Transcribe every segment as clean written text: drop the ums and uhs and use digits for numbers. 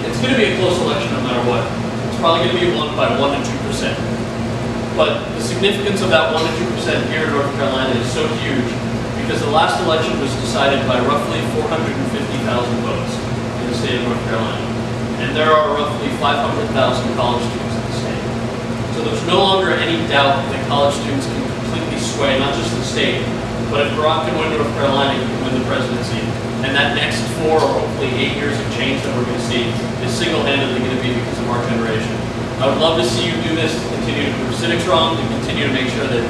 it's going to be a close election no matter what. It's probably going to be won by 1 to 2%. But the significance of that 1 to 2% here in North Carolina is so huge because the last election was decided by roughly 450,000 votes in the state of North Carolina. And there are roughly 500,000 college students in the state. So there's no longer any doubt that college students can completely sway not just the state, but if Barack can win North Carolina, he can win the presidency. And that next 4 or hopefully 8 years of change that we're going to see is single-handedly going to be because of our generation. I would love to see you do this, to continue to prove cynics wrong, to continue to make sure that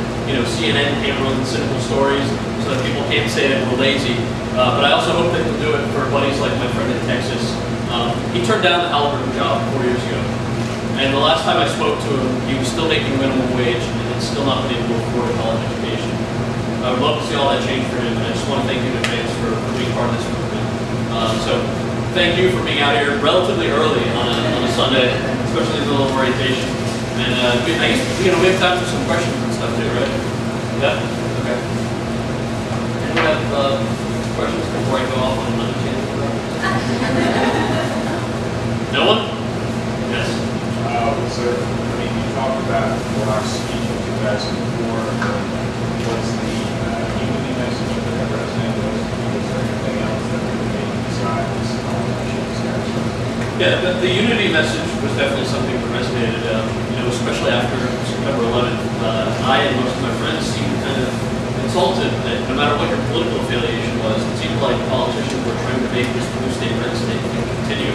CNN can't run cynical stories so that people can't say that we're lazy. But I also hope that you'll do it for buddies like my friend in Texas. He turned down the Halliburton job 4 years ago. And the last time I spoke to him, he was still making minimum wage and had still not been able to afford a college education. I would love to see all that change for him, and I just want to thank you in advance for being part of this movement. So thank you for being out here relatively early on a Sunday, especially the little orientation. And I guess we have time for some questions and stuff too, right? Yeah? Okay. Anyone have questions before I go off on another tangent? No one? Yes? So, I mean, you talked about Barack's speech in 2004. What's the unity message of the president? Was there anything else that we made besides Yeah, the unity message was definitely something that resonated, especially after September 11th. I and most of my friends seemed kind of insulted that no matter what your political affiliation was, it seemed like politicians were trying to make this blue state red state thing continue.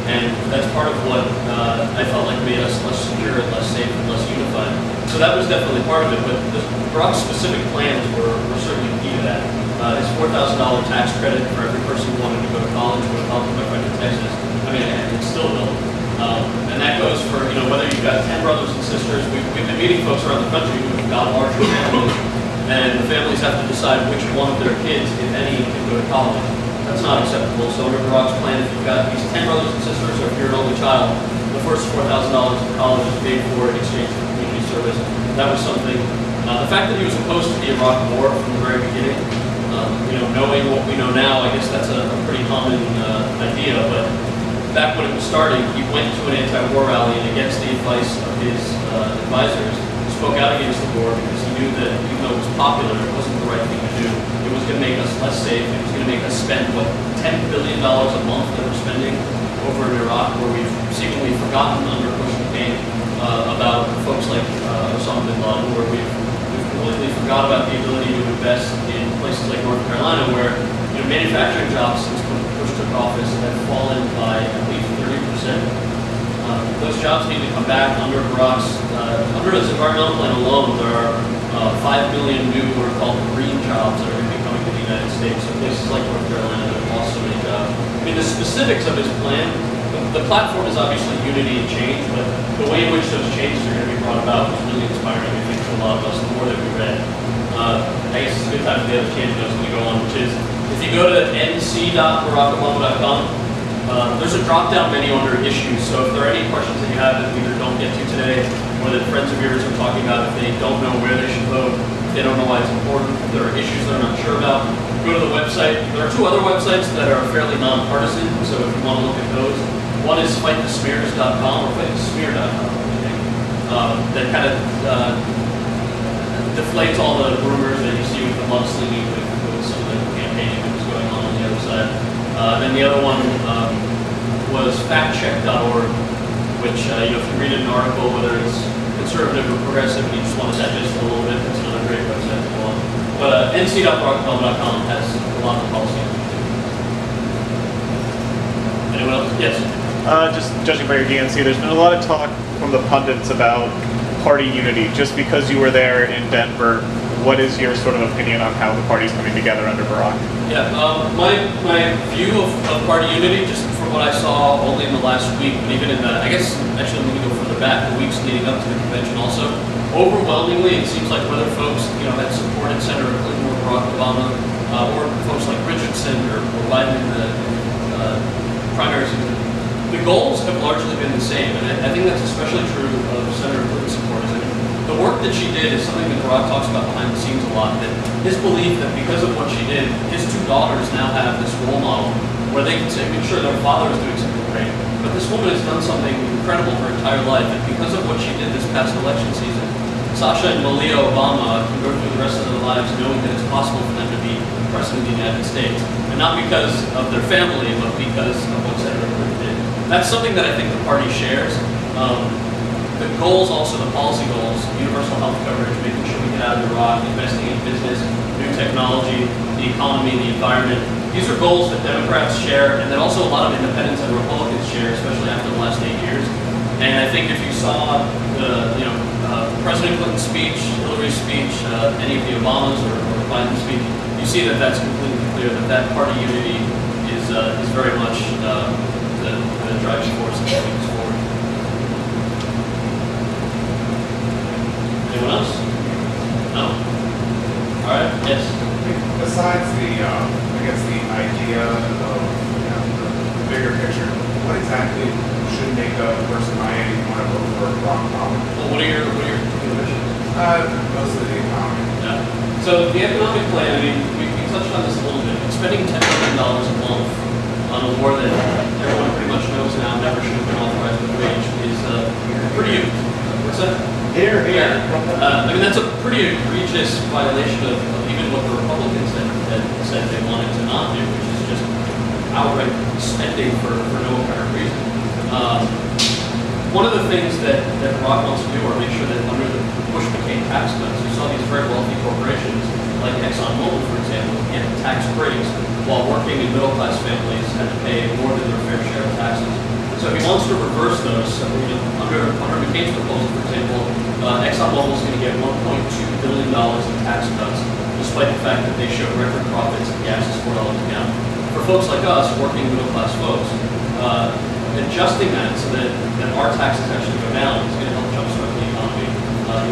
And that's part of what I felt like made us less secure, less safe, and less unified. So that was definitely part of it, but Barack's specific plans were certainly key to that. His $4,000 tax credit for every person who wanted to go to college, my friend in Texas, I mean, it's still built. And that goes for, whether you've got 10 brothers and sisters. We've been meeting folks around the country who've got larger families, and the families have to decide which one of their kids, if any, can go to college. That's not acceptable. So under Barack's plan, if you've got these 10 brothers and sisters, or if you're an only child, the first $4,000 of college is paid for in exchange for community service. That was something. The fact that he was opposed to the Iraq War from the very beginning, knowing what we know now, I guess that's a pretty common idea. But back when it was starting, he went to an anti-war rally and against the advice of his advisors, spoke out against the war because he knew that even though it was popular, it wasn't the right thing to do. It was going to make us less safe. It was going to make us spend, $10 billion a month that we're spending over in Iraq, where we've seemingly forgotten under Bush and Payne about folks like Osama bin Laden, where we've completely forgot about the ability to invest in places like North Carolina, where manufacturing jobs since Bush took office have fallen by at least 30%. Those jobs need to come back under Barack's, under his environmental plan alone. There are 5 million new what are called green jobs that are going to be coming to the United States. So places like North Carolina that have lost so many jobs. I mean, the specifics of his plan, the platform is obviously unity and change, but the way in which those changes are going to be brought about was really inspiring, I think, to a lot of us, the more that we read. I guess it's a good time for the other tangent I was going to go on, which is, if you go to nc.barackobama.com, there's a drop-down menu under issues, so if there are any questions that you have that we either don't get to today, or that friends of yours are talking about, if they don't know where they should vote, if they don't know why it's important, if there are issues they're not sure about, go to the website. There are 2 other websites that are fairly nonpartisan, so if you want to look at those, one is fightthesmears.com or fightthesmear.com, I think, that kind of deflates all the rumors that you see with the mudslinging with some of the campaigning that was going on the other side. Then the other one was factcheck.org, which, if you read an article, whether it's conservative or progressive, and you just want to digest it a little bit, it's another great website as well. But nc.barackobama.com has a lot of policy. Anyone else? Yes? Just judging by your DNC, there's been a lot of talk from the pundits about party unity. Just because you were there in Denver, what is your sort of opinion on how the party's coming together under Barack? Yeah, my view of party unity, just from what I saw only in the last week, but even in the, I guess, actually let me go further back, the weeks leading up to the convention also, overwhelmingly it seems like whether folks, that supported Senator Clinton or Barack Obama, or folks like Richardson or Biden in the primaries, the goals have largely been the same, and I think that's especially true of Senator Clinton's supporters. The work that she did is something that Barack talks about behind the scenes a lot, that his belief that because of what she did, his 2 daughters now have this role model where they can say, I mean, sure, their father is doing something great, but this done something incredible her entire life, and because of what she did this past election season, Sasha and Malia Obama can go through the rest of their lives knowing that it's possible for them to be president of the United States. And not because of their family, but because of what Senator Clinton did. That's something that I think the party shares. The goals, also the policy goals, universal health coverage, making sure we get out of Iraq, investing in business, new technology, the economy, the environment. These are goals that Democrats share, and that also a lot of independents and Republicans share, especially after the last 8 years. And I think if you saw the, President Clinton's speech, Hillary's speech, any of the Obamas or Biden's speech, you see that that's completely clear that that party unity is very much the driving force that moving us forward. Anyone else? No? All right. Yes. Besides the, I guess the idea of the bigger picture, what exactly should make a person my age want to vote for a Rock College? Well, what are your particular visions? Mostly the economy. Yeah. So the economic plan, I mean, we touched on this a little bit. Spending $10 billion a month on a war that everyone pretty much knows now never should have been authorized with wage is pretty. What's that? Here. Yeah. I mean, that's a pretty egregious violation of even what the Republicans had said they wanted to not do, which is just outright spending for no apparent reason. One of the things that Rock wants to do are make sure that under the Bush-McCain tax cuts, you saw these very wealthy corporations like ExxonMobil, for example, get tax breaks while working and middle-class families had to pay more than their fair share of taxes. So he wants to reverse those. So, under McCain's proposal, for example, ExxonMobil is going to get $1.2 billion in tax cuts, despite the fact that they showed record profits and gas is $4 a gallon. For folks like us, working middle-class folks, adjusting that so that our taxes actually go down is going to help jumpstart the economy.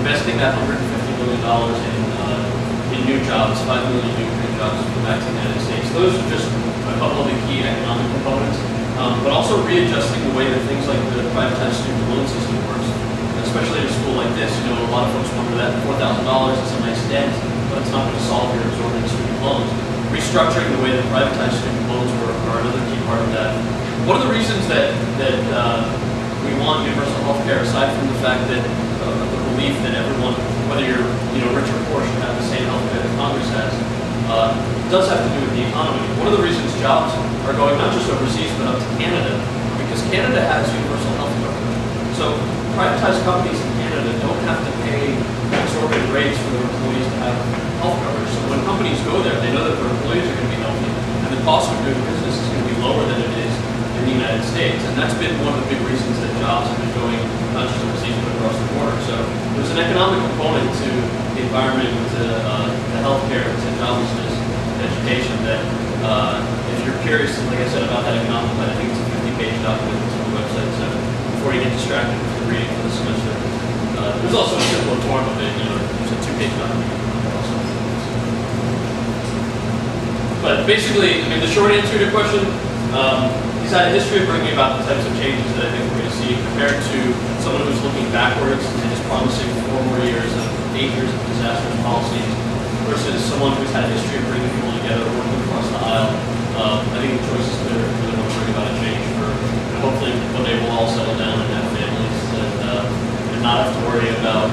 Investing that $150 million in new jobs, 5 million new green jobs for back to the United States. Those are just a couple of the key economic components. But also readjusting the way that things like the privatized student loan system works, especially at a school like this. A lot of folks wonder that $4,000 is a nice dent, but it's not going to solve your exorbitant student loans. Restructuring the way that privatized student loans work are another key part of that. One of the reasons that we want universal health care, aside from the fact that the belief that everyone, whether you're rich or poor, should have the same health care that Congress has, does have to do with the economy. One of the reasons jobs are going not just overseas but up to Canada, because Canada has universal health coverage. So privatized companies in Canada don't have to pay exorbitant rates for their employees to have health coverage. So when companies go there, they know that their employees are going to be healthy, and the cost of doing business is going to be lower than it is in the United States. And that's been one of the big reasons that jobs have been going not just overseas but across the border. So there's an economic component to the environment, to the healthcare, to joblessness, education that if you're curious, like I said, about that economic plan, I think it's a 50-page document that's on the website. So before you get distracted with the reading for the semester, there's also a simpler form of it. There's a 2-page document. But basically, I mean, the short answer to your question, he's had a history of bringing about the types of changes that I think we're going to see, compared to someone who's looking backwards and is promising 4 more years of 8 years of disastrous policies, versus someone who's had a history of bringing people together, working across the aisle. I think the choice is clear. Really want to bring about a change for hopefully one day we'll all settle down and have families and not have to worry about